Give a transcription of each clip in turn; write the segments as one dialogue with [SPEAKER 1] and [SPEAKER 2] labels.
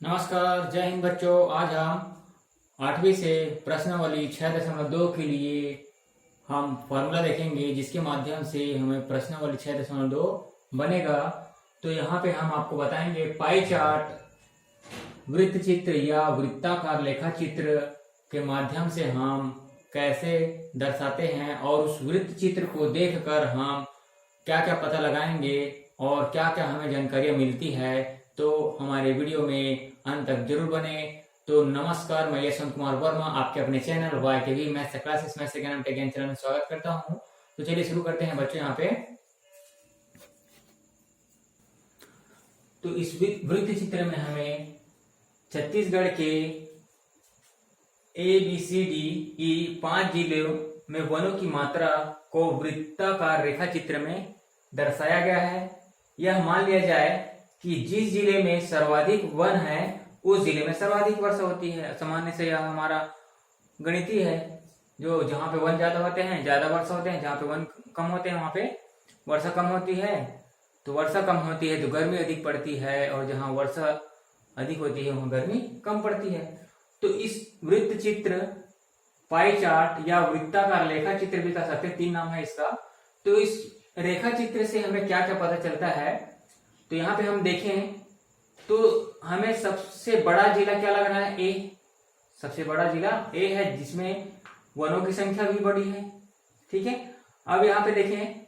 [SPEAKER 1] नमस्कार, जय हिंद बच्चों। आज हम 8वीं से प्रश्नावली 6.2 के लिए हम फॉर्मूला देखेंगे, जिसके माध्यम से हमें प्रश्नावली 6.2 बनेगा। तो यहाँ पे हम आपको बताएंगे पाई चार्ट, वृत्त चित्र या वृत्ताकार लेखा चित्र के माध्यम से हम कैसे दर्शाते हैं और उस वृत्त चित्र को देखकर हम क्या क्या पता लगाएंगे और क्या क्या हमें जानकारियां मिलती है। तो हमारे वीडियो में अंत तक जरूर बने। तो नमस्कार, मैं यशवंत कुमार वर्मा आपके अपने channel YKV maths classes maths second take channel में स्वागत करता हूं। तो चलिए शुरू करते हैं बच्चों। यहाँ पे तो इस वृत्त चित्र में हमें छत्तीसगढ़ के ABCDE 5 जिलों में वनों की मात्रा को वृत्ताकार रेखा चित्र में दर्शाया गया है। यह मान लिया जाए कि जिस जिले में सर्वाधिक वन है उस जिले में सर्वाधिक वर्षा होती है। सामान्य से यह हमारा गणितीय है। जो जहाँ पे वन ज्यादा होते हैं ज्यादा वर्षा होते हैं, जहाँ पे वन कम होते हैं वहां पे वर्षा कम होती है। तो वर्षा कम होती है तो गर्मी अधिक पड़ती है, और जहाँ वर्षा अधिक होती है वहां गर्मी कम पड़ती है। तो इस वृत्त चित्र, पाई चार्ट या वृत्ताकार लेखा चित्र भी कह सकते हैं, 3 नाम है इसका। तो इस रेखा चित्र से हमें क्या क्या पता चलता है। तो यहाँ पे हम देखें तो हमें सबसे बड़ा जिला क्या लग रहा है? ए। सबसे बड़ा जिला ए है, जिसमें वनों की संख्या भी बड़ी है। ठीक है। अब यहाँ पे देखें,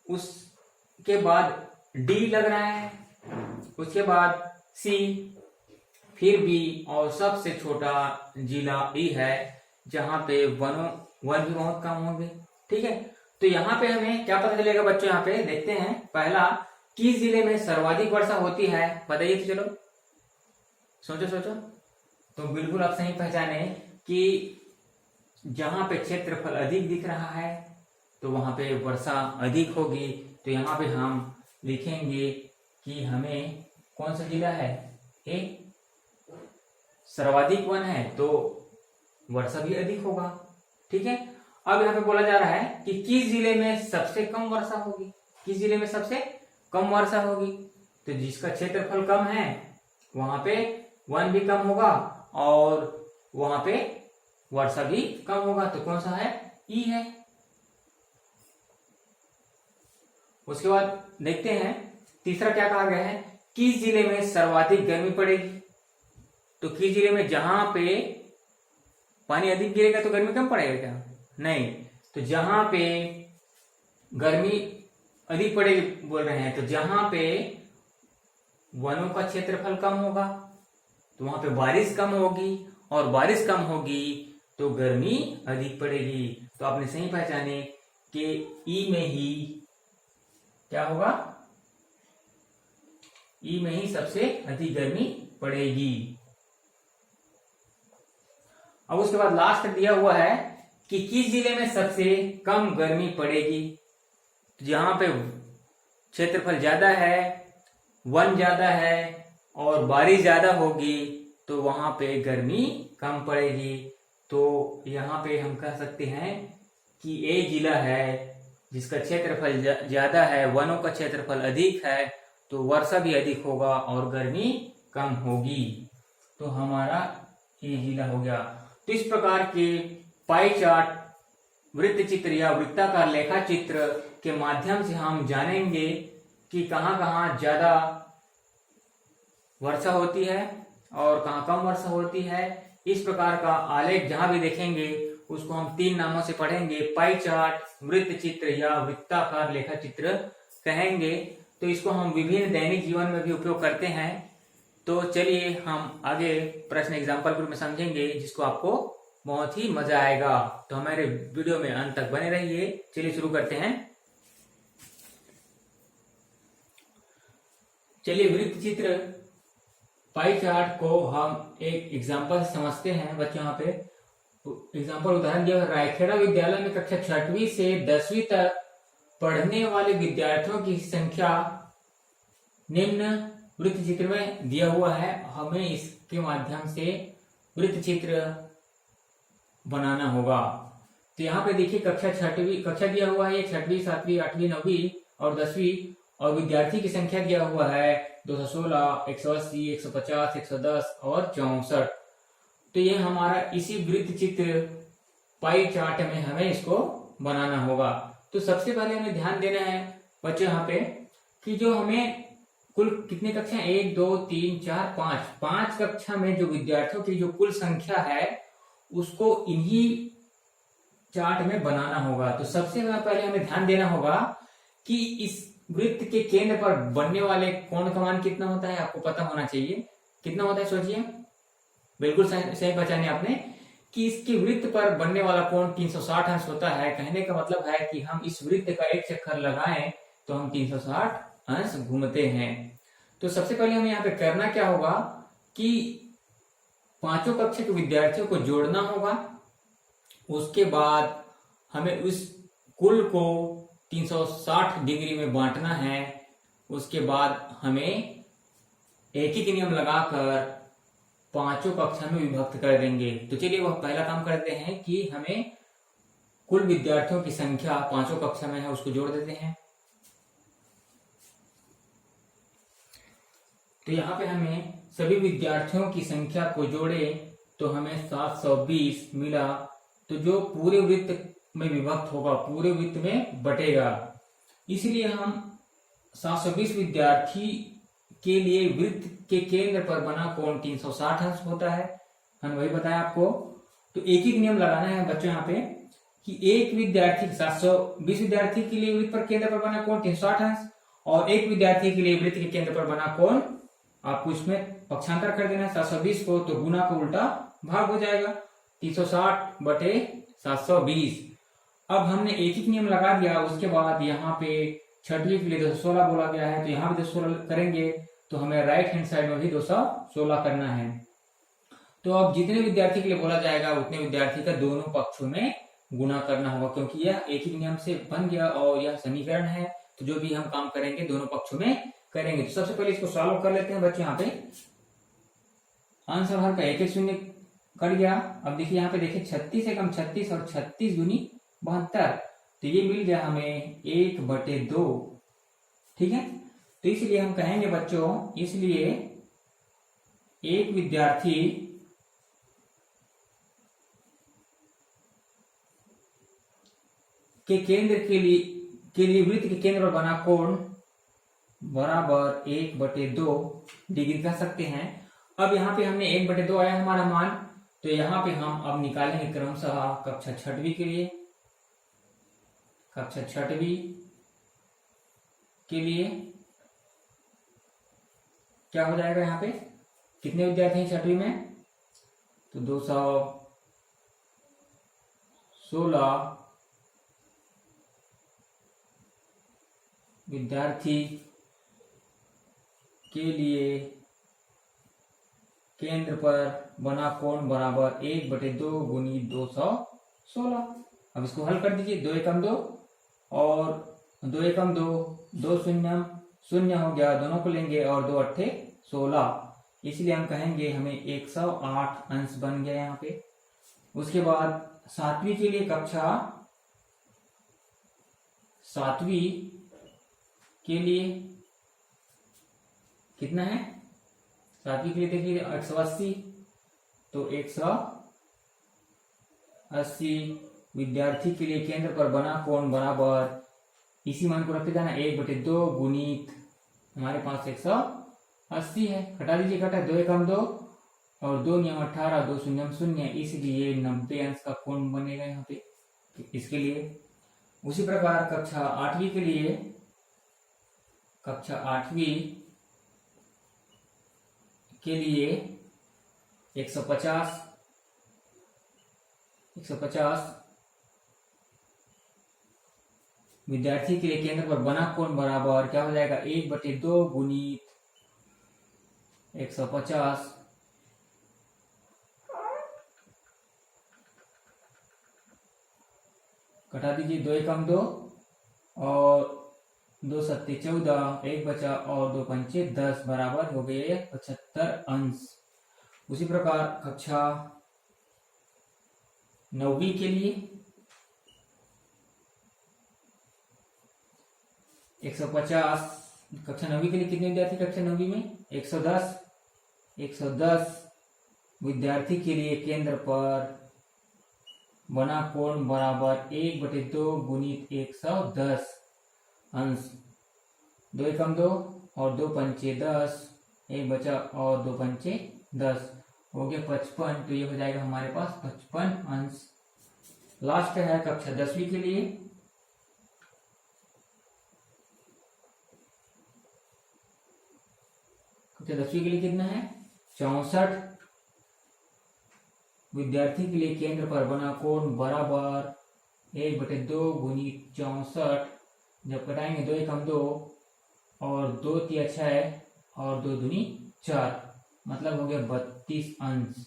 [SPEAKER 1] उसके बाद डी लग रहा है, उसके बाद सी, फिर बी, और सबसे छोटा जिला ई है, जहां पे वन भी बहुत कम होंगे। ठीक है। तो यहाँ पे हमें क्या पता चलेगा बच्चों? यहाँ पे देखते हैं। पहला, किस जिले में सर्वाधिक वर्षा होती है बताइए। तो चलो सोचो। तो बिल्कुल आप सही पहचाने कि जहां पे क्षेत्रफल अधिक दिख रहा है तो वहां पे वर्षा अधिक होगी। तो यहाँ पे हम लिखेंगे कि हमें कौन सा जिला है? ए। सर्वाधिक वन है तो वर्षा भी अधिक होगा। ठीक है। अब यहाँ पे बोला जा रहा है कि किस जिले में सबसे कम वर्षा होगी। किस जिले में सबसे कम वर्षा होगी? तो जिसका क्षेत्रफल कम है वहां पे वन भी कम होगा और वहां पे वर्षा भी कम होगा। तो कौन सा है? ई है। उसके बाद देखते हैं तीसरा क्या कहा गया है, किस जिले में सर्वाधिक गर्मी पड़ेगी। तो किस जिले में जहां पे पानी अधिक गिरेगा तो गर्मी कम पड़ेगा क्या? नहीं। तो जहां पे गर्मी अधिक पड़ेगी बोल रहे हैं, तो जहां पे वनों का क्षेत्रफल कम होगा तो वहां पे बारिश कम होगी, और बारिश कम होगी तो गर्मी अधिक पड़ेगी। तो आपने सही पहचाने कि ई में ही क्या होगा? ई में ही सबसे अधिक गर्मी पड़ेगी। अब उसके बाद लास्ट दिया हुआ है कि किस जिले में सबसे कम गर्मी पड़ेगी। जहां पे क्षेत्रफल ज्यादा है, वन ज्यादा है और बारिश ज्यादा होगी तो वहां पे गर्मी कम पड़ेगी। तो यहाँ पे हम कह सकते हैं कि ए जिला है जिसका क्षेत्रफल ज्यादा है, वनों का क्षेत्रफल अधिक है, तो वर्षा भी अधिक होगा और गर्मी कम होगी। तो हमारा ए जिला हो गया। तो इस प्रकार के पाई चार्ट, वृत्त चित्र या वृत्ताकार लेखा चित्र के माध्यम से हम जानेंगे कि कहाँ कहाँ ज्यादा वर्षा होती है और कहाँ कम वर्षा होती है। इस प्रकार का आलेख जहां भी देखेंगे उसको हम 3 नामों से पढ़ेंगे, पाई चार्ट, वृत्त चित्र या वृत्ताकार लेखा चित्र कहेंगे। तो इसको हम विभिन्न दैनिक जीवन में भी उपयोग करते हैं। तो चलिए हम आगे प्रश्न एग्जाम्पल के रूप में समझेंगे, जिसको आपको बहुत ही मजा आएगा। तो हमारे वीडियो में अंत तक बने रहिए। चलिए शुरू करते हैं। चलिए वृत्त चित्र, पाई चार्ट को हम एक एग्जाम्पल से समझते हैं बच्चों। यहाँ पे एग्जाम्पल उदाहरण दिया है। रायखेड़ा विद्यालय में कक्षा 6वीं से 10वीं तक पढ़ने वाले विद्यार्थियों की संख्या निम्न वृत्त चित्र में दिया हुआ है। हमें इसके माध्यम से वृत्त चित्र बनाना होगा। तो यहाँ पे देखिए कक्षा दिया हुआ है, 6वीं 7वीं 8वीं 9वीं और 10वीं, और विद्यार्थी की संख्या दिया हुआ है 216, 180, 150, 110 और 64। तो ये हमारा इसी वृत्त चित्र पाई चार्ट में हमें इसको बनाना होगा। तो सबसे पहले हमें ध्यान देना है बच्चों यहाँ पे कि जो हमें कुल कितनी कक्षा, 1 2 3 4 5, 5 कक्षा में जो विद्यार्थियों की जो कुल संख्या है उसको इन्हीं चार्ट में बनाना होगा। तो सबसे पहले हमें ध्यान देना होगा कि इस वृत्त के केंद्र पर बनने वाले कोण का मान कितना होता है, आपको पता होना चाहिए। कितना होता है सोचिए, बिल्कुल सही पहचाने आपने कि इसके वृत्त पर बनने वाला कोण 360 अंश होता है। कहने का मतलब है कि हम इस वृत्त का एक चक्कर लगाएं तो हम 360 अंश घूमते हैं। तो सबसे पहले हमें यहाँ पे करना क्या होगा कि पांचों कक्षा के विद्यार्थियों को जोड़ना होगा। उसके बाद हमें उस कुल को 360 डिग्री में बांटना है। उसके बाद हमें एक ही नियम लगाकर पांचों कक्षा में विभक्त कर देंगे। तो चलिए वह पहला काम करते हैं कि हमें कुल विद्यार्थियों की संख्या पांचों कक्षा में है उसको जोड़ देते हैं। तो यहाँ पे हमें सभी विद्यार्थियों की संख्या को जोड़े तो हमें 720 मिला। तो जो पूरे वृत्त में विभक्त होगा, पूरे वृत्त में बटेगा, इसलिए हम 720 विद्यार्थी के लिए वृत्त के केंद्र पर बना कोण 360 अंश होता है। हमने वही बताया आपको। तो एक ही नियम लगाना है बच्चों यहाँ पे कि एक विद्यार्थी 720 विद्यार्थी के लिए वृत्त पर केंद्र पर बना कोण 360 अंश और एक विद्यार्थी के लिए वृत्त के केंद्र पर बना कोण, आपको इसमें पक्षांतर कर देना है 720 को, तो गुना को उल्टा भाग हो जाएगा 360 बटे 720। अब हमने एक ही नियम लगा दिया। उसके बाद यहाँ पे छठवीं के लिए 216 बोला गया है, तो यहाँ भी 216 करेंगे तो हमें राइट हैंड साइड में भी 216 करना है। तो अब जितने विद्यार्थी के लिए बोला जाएगा उतने विद्यार्थी का दोनों पक्षों में गुना करना होगा, क्योंकि यह एक ही नियम से बन गया और यह समीकरण है। तो जो भी हम काम करेंगे दोनों पक्षों में करेंगे। तो सबसे पहले इसको सॉल्व कर लेते हैं बच्चों। यहाँ पे आंसर हर का एक एक शून्य कर गया। अब देखिए यहाँ पे देखिए 36 एकम 36 और 36 दूनी 72, तो ये मिल गया हमें 1/2। ठीक है, तो इसलिए हम कहेंगे बच्चों, इसलिए एक विद्यार्थी के केंद्र के लिए वृत्त के केंद्र पर बना कोण बराबर 1/2 डिग्री कह सकते हैं। अब यहाँ पे हमने 1/2 आया हमारा मान, तो यहाँ पे हम अब निकालेंगे क्रमशः कक्षा छठवीं के लिए। कक्षा छठवीं के लिए क्या हो जाएगा, यहाँ पे कितने विद्यार्थी हैं छठवीं में, तो 216 विद्यार्थी के लिए केंद्र पर बना कोण बराबर 1/2 गुनी 216। अब इसको हल कर दीजिए। 2 एकम 2 और 2 एकम 2, 2 शून्य शून्य हो गया, दोनों को लेंगे और 2 अट्ठे 16, इसलिए हम कहेंगे हमें 108 अंश बन गया यहाँ पे। उसके बाद सातवीं के लिए कक्षा सातवीं के लिए कितना है, सातवीं के लिए देखिए 180, तो 180 विद्यार्थी के लिए केंद्र पर बना कोण बराबर, इसी मान को रखते जाना 1/2 गुणित हमारे पास 180 है। घटा दीजिए, घटा 2 एकम 2 और 2 नियम 18, 2 शून्य शून्य, इसलिए 90 अंश का कोण बनेगा यहाँ पे इसके लिए। उसी प्रकार कक्षा आठवीं के लिए, कक्षा आठवीं के लिए 150 विद्यार्थी के लिए केंद्र पर बना कोण बराबर क्या हो जाएगा, 1/2 गुणित 150 घटा दीजिए, 2 एकम 2 और 2 सत्ते 14, 1 बचा और 2 पंचे 10 बराबर हो गए 75 अंश। उसी प्रकार कक्षा नौवीं के लिए 150 कक्षा 9वीं के लिए कितने विद्यार्थी कक्षा 9वीं में? 110 विद्यार्थी के लिए केंद्र पर बना कोण बराबर 1/2 गुणित 110 अंश। 2 एकम 2 और 2 पंचे 10, 1 बचा और 2 पंचे 10, हो गया 55। तो ये हो जाएगा हमारे पास 55 अंश। लास्ट है कक्षा 10वीं के लिए। कक्षा 10वीं के लिए कितना है? 64 विद्यार्थी के लिए केंद्र पर बना कोण बराबर 1/2 गुणित 64। जब कटाएंगे 2 एकम 2 और 2 तिया 6 और 2 दूनी 4, मतलब हो गया 32 अंश।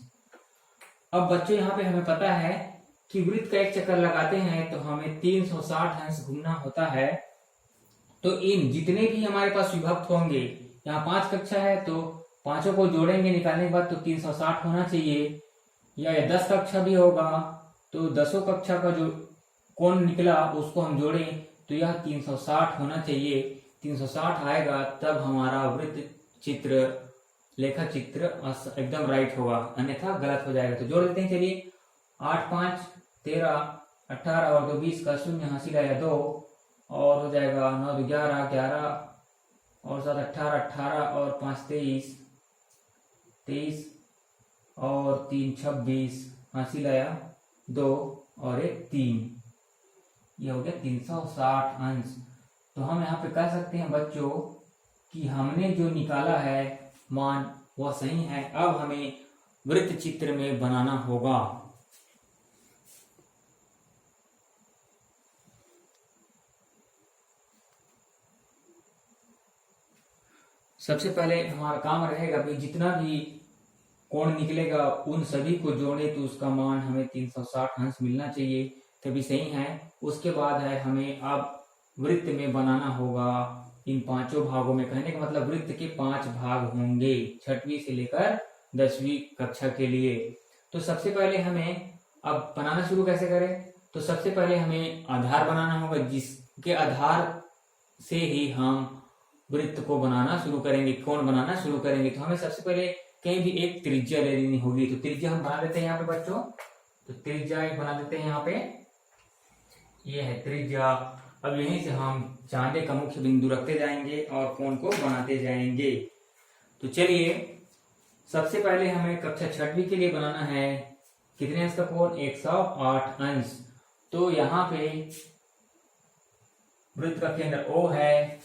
[SPEAKER 1] अब बच्चों यहाँ पे हमें पता है कि वृत्त का एक चक्कर लगाते हैं तो हमें 360 अंश घूमना होता है। तो इन जितने भी हमारे पास विभक्त होंगे, यहाँ 5 कक्षा है तो पांचों को जोड़ेंगे निकालने के बाद तो 360 होना चाहिए। या 10 कक्षा भी होगा तो 10 कक्षा का जो कोण निकला उसको हम जोड़ें तो यह 360 होना चाहिए। 360 आएगा तब हमारा वृत्त चित्र लेखा चित्र एकदम राइट होगा, अन्यथा गलत हो जाएगा। तो जोड़ देते हैं, चलिए 8 5 13 18 और 2 20 का शून्य हासिल आया 2 और हो जाएगा 9 2 11 11 और 7 18 18 और 5 23 23 और 3 26 हासिल आया 2 और 1 3। यह हो गया 360 अंश। तो हम यहाँ पे कह सकते हैं बच्चों कि हमने जो निकाला है मान वह सही है। अब हमें वृत्त चित्र में बनाना होगा। सबसे पहले हमारा काम रहेगा भी जितना भी कोण निकलेगा उन सभी को जोड़े तो उसका मान हमें 360 अंश मिलना चाहिए, तभी सही है। उसके बाद है हमें अब वृत्त में बनाना होगा इन पांचों भागों में। कहने का मतलब वृत्त के 5 भाग होंगे 6वीं से लेकर 10वीं कक्षा के लिए। तो सबसे पहले हमें अब बनाना शुरू कैसे करें? तो सबसे पहले हमें आधार बनाना होगा, जिसके आधार से ही हम वृत्त को बनाना शुरू करेंगे, कोण बनाना शुरू करेंगे। तो हमें सबसे पहले कहीं भी एक त्रिज्या ले लेनी होगी। तो त्रिज्या हम बना देते हैं यहाँ पे बच्चों। तो त्रिज्या एक बना देते हैं यहाँ पे, ये है त्रिज्या। अब यहीं से हम चांदे का मुख्य बिंदु रखते जाएंगे और कोण को बनाते जाएंगे। तो चलिए सबसे पहले हमें कक्षा 6वीं के लिए बनाना है कितने अंश का कोण? 108 अंश। तो यहाँ पे वृत्त का केंद्र O है,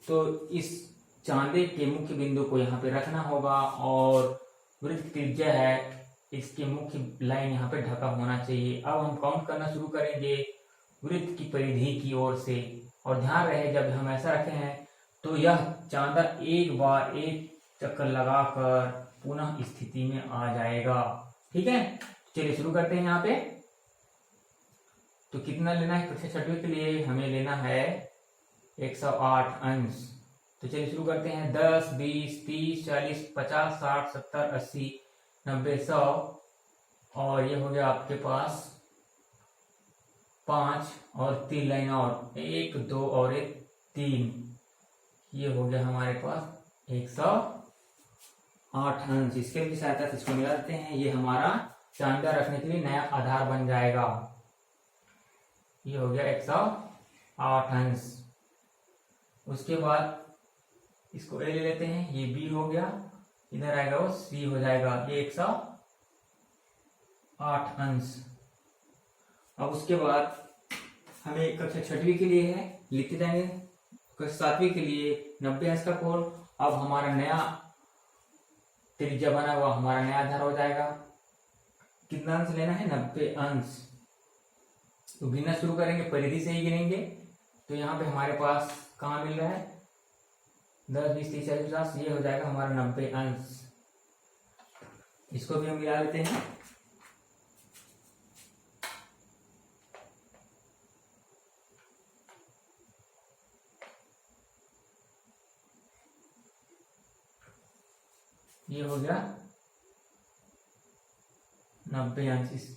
[SPEAKER 1] तो इस चांदे के मुख्य बिंदु को यहाँ पे रखना होगा और वृत्त त्रिज्या है, इसके मुख्य लाइन यहाँ पे ढका होना चाहिए। अब हम काउंट करना शुरू करेंगे वृत्त की परिधि की ओर से। और ध्यान रहे जब हम ऐसा रखे हैं तो यह चांदा एक बार एक चक्कर लगाकर पुनः स्थिति में आ जाएगा। ठीक है, चलिए शुरू करते हैं यहाँ पे। तो कितना लेना है कक्षा 6वीं के लिए? हमें लेना है 108 अंश। तो चलिए शुरू करते हैं। 10 20 30 40 50 60 70 80 90 100 और ये हो गया आपके पास 5 और 3 लाइन और 1 2 और 1 3। ये हो गया हमारे पास 108 अंश। इसके भी सहायता से इसको मिला देते हैं। ये हमारा चांदा रखने के लिए नया आधार बन जाएगा। ये हो गया 108 अंश। उसके बाद इसको ए ले लेते हैं, ये बी हो गया, इधर आएगा वो सी हो जाएगा। ये 108 अंश। अब उसके बाद हमें कक्षा 6वीं के लिए है, लिखते जाएंगे। कक्षा 7वीं के लिए 90 अंश का कोण। अब हमारा नया त्रिज्या बना हुआ हमारा नया आधार हो जाएगा। कितना अंश लेना है? 90 अंश। तो गिनना शुरू करेंगे, परिधि से ही गिनेंगे। तो यहाँ पे हमारे पास कहाँ मिल रहा है? 10 20 30 40 50, ये हो जाएगा हमारा 90 अंश। इसको भी हम मिला लेते हैं। ये हो गया 90 अंश।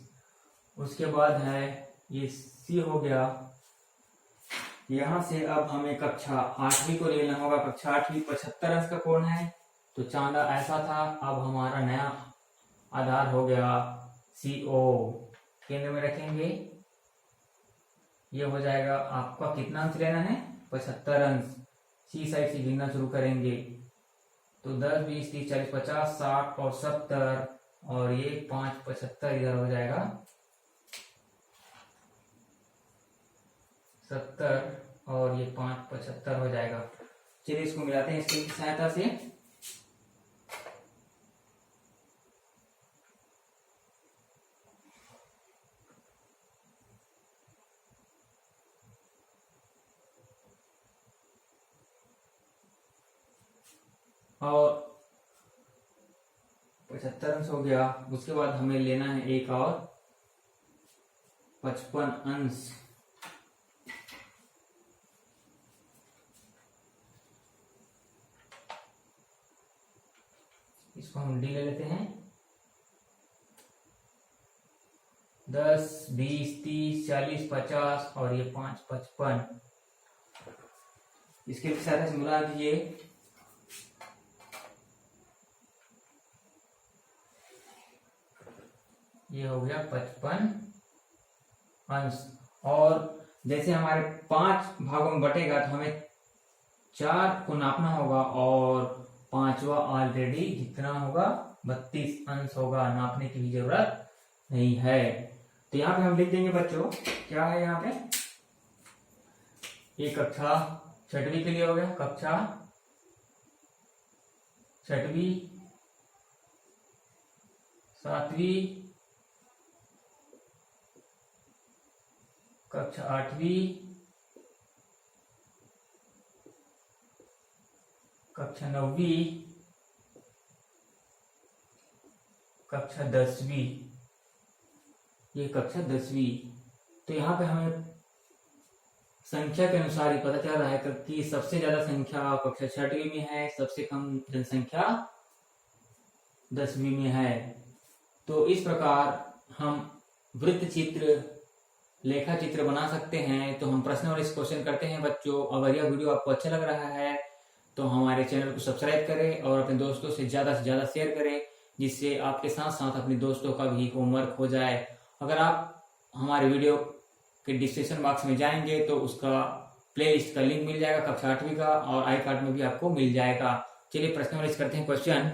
[SPEAKER 1] उसके बाद है ये सी हो गया यहाँ से अब हमें कक्षा 8वीं को लेना होगा। कक्षा 8वीं 75 अंश का कोण है। तो चांदा ऐसा था, अब हमारा नया आधार हो गया CO। केंद्र में रखेंगे, ये हो जाएगा आपका कितना अंश लेना है, 75 अंश। सी साइड से गिनना शुरू करेंगे तो 10 20 30 40 50 60 और 70, और ये 5 75 इधर हो जाएगा 70 और ये 5 75 हो जाएगा। चलिए इसको मिलाते हैं इसकी सहायता से। और 75 अंश हो गया। उसके बाद हमें लेना है एक और 55 अंश। इसको हम डी ले लेते हैं। 10 20 30 40 50 और ये 5 55। इसके सहायता से मिला दीजिए। ये हो गया 55 अंश। और जैसे हमारे 5 भागों में बटेगा तो हमें 4 को नापना होगा, और 5वां ऑलरेडी जितना होगा 32 अंश होगा, नापने की भी जरूरत नहीं है। तो यहाँ पे हम लिख देंगे बच्चों, क्या है यहाँ पे, ये कक्षा 6वीं के लिए हो गया। कक्षा 6वीं 7वीं कक्षा 8वीं कक्षा 9वीं कक्षा 10वीं, ये कक्षा 10वीं। तो यहाँ पे हमें संख्या के अनुसार ही पता चल रहा है कि सबसे ज्यादा संख्या कक्षा 6वीं में है, सबसे कम जनसंख्या 10वीं में है। तो इस प्रकार हम वृत्त चित्र, लेखा चित्र बना सकते हैं। तो हम प्रश्न और इस क्वेश्चन करते हैं बच्चों। अगर यह वीडियो आपको अच्छा लग रहा है तो हमारे चैनल को सब्सक्राइब करें और अपने दोस्तों से ज्यादा शेयर करें, जिससे आपके साथ साथ अपने दोस्तों का भी होमवर्क हो जाए। अगर आप हमारे वीडियो के डिस्क्रिप्शन बॉक्स में जाएंगे तो उसका प्लेलिस्ट का लिंक मिल जाएगा कक्षा 8वीं का, और आई कार्ड में भी आपको मिल जाएगा। चलिए प्रश्न और इस करते हैं क्वेश्चन।